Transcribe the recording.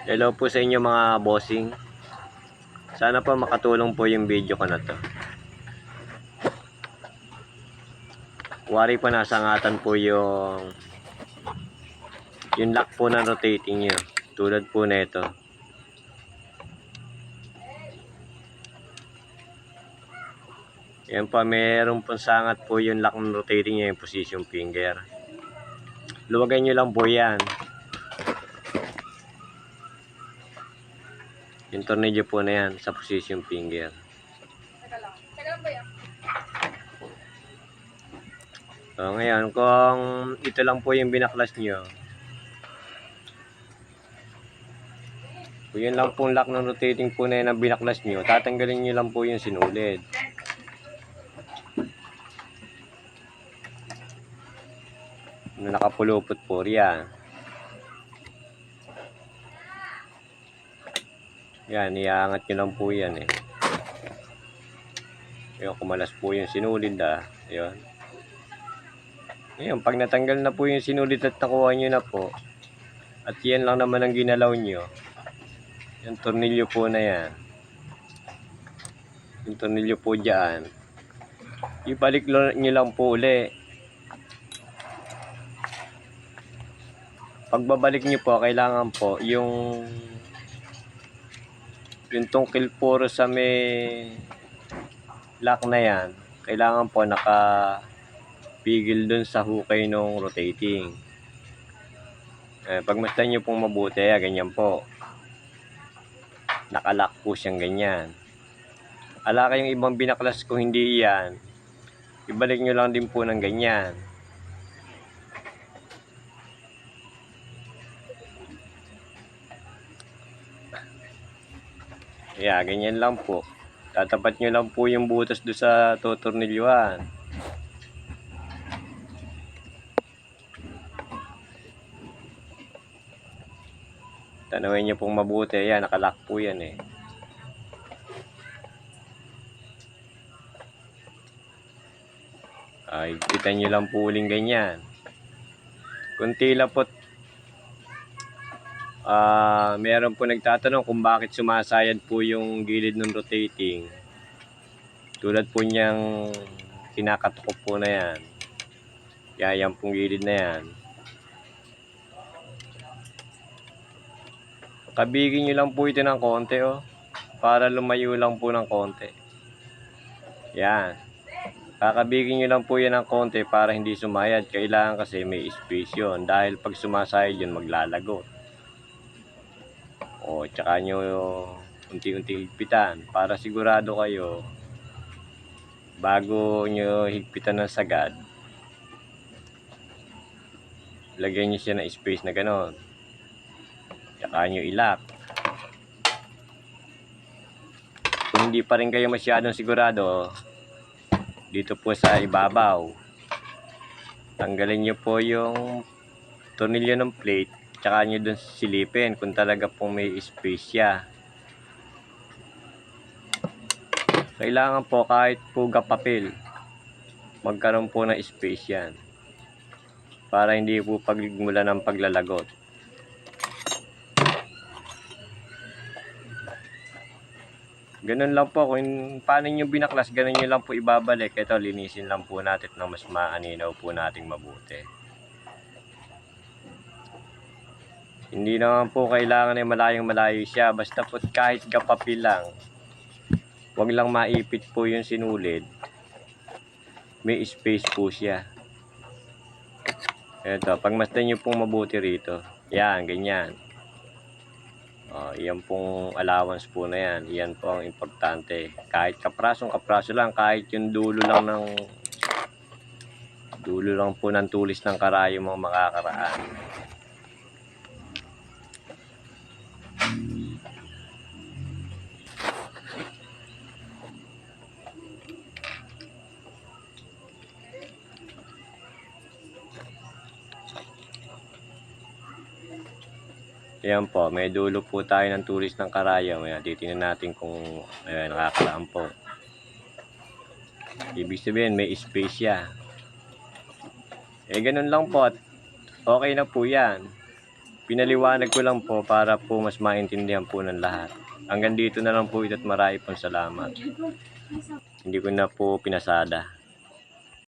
Hello po sa inyo mga bossing. Sana po makatulong po yung video ko na to. Kuwari po nasangatan po yung lock po ng rotating nyo. Tulad po na ito. Yan po, meron po sangat po yung lock ng rotating nyo, yung position finger. Luwagay nyo lang po yan. Yung tornilyo po na yan sa position finger. Teka lang ba yan? So ngayon, kung ito lang po yung binaklas nyo, kung yun lang po yung lock ng rotating po na yan ang binaklas nyo, tatanggalin nyo lang po yung sinulid. Na nakapulupot po riyan. Yan, iaangat nyo lang po yan eh. Ayun, kumalas po yung sinulid ayun. Ngayon, pag natanggal na po yung sinulid at nakuha nyo na po, at yan lang naman ang ginalaw nyo, yung tornilyo po na yan, yung tornilyo po dyan, ibalik nyo lang po uli. Pagbabalik nyo po, kailangan po yung tungkil puro sa may lock na yan, kailangan po nakapigil dun sa hukay ng rotating. Pagmasdan nyo pong mabuti, ganyan po, nakalock po siyang ganyan. Ala kayong ibang binaklas kung hindi yan, ibalik nyo lang din po ng ganyan. Ganyan lang po. Tatapat nyo lang po yung butas do sa tutornilyuhan. Tanawin nyo pong mabuti. Nakalock po yan eh. Kita nyo lang po uling ganyan. Kunti lang po. Meron po nagtatanong kung bakit sumasayad po yung gilid ng rotating. Tulad po niyang kinakatukop po na yan. Yan pong gilid na yan. Kabigin nyo lang po ito ng konti para lumayo lang po ng konti. Yan. Kakabigin nyo lang po yan ng konti para hindi sumayad. Kailangan kasi may space yun. Dahil pag sumasayad yun, maglalagot. Tsaka nyo unti-unti higpitan para sigurado kayo bago nyo higpitan ng sagad, lagyan nyo siya ng space na ganon. Tsaka nyo ilock. Kung hindi pa rin kayo masyadong sigurado, dito po sa ibabaw, tanggalin nyo po yung tornilyo ng plate, tsaka nyo dun silipin kung talaga pong may space siya. Kailangan po kahit puga papel, magkaroon po ng space yan para hindi po pagmula ng paglalagot. Ganun lang po, kung paano nyo binaklas, ganun nyo lang po ibabalik. Ito, linisin lang po natin na mas maaninaw po nating mabuti. Hindi naman po kailangan ay malayong malayo siya, basta po kahit kapapil lang, wag lang maipit po yung sinulid, may space po siya. Ito, pagmasdan nyo pong mabuti rito, yan, ganyan. Yan pong allowance po na yan. Yan po ang importante. Kahit kapraso lang, kahit yung dulo lang po ng tulis ng karayom ang makakaraan. Ayan po, may dulo po tayo ng tulis ng karayom. Titingnan natin kung nakakaraan po. Ibig sabihin may space siya. Ganun lang po. Okay na po yan. Pinaliwanag ko lang po para po mas maintindihan po ng lahat. Hanggang dito na lang po ito at marami pong salamat. Hindi ko na po pinasada.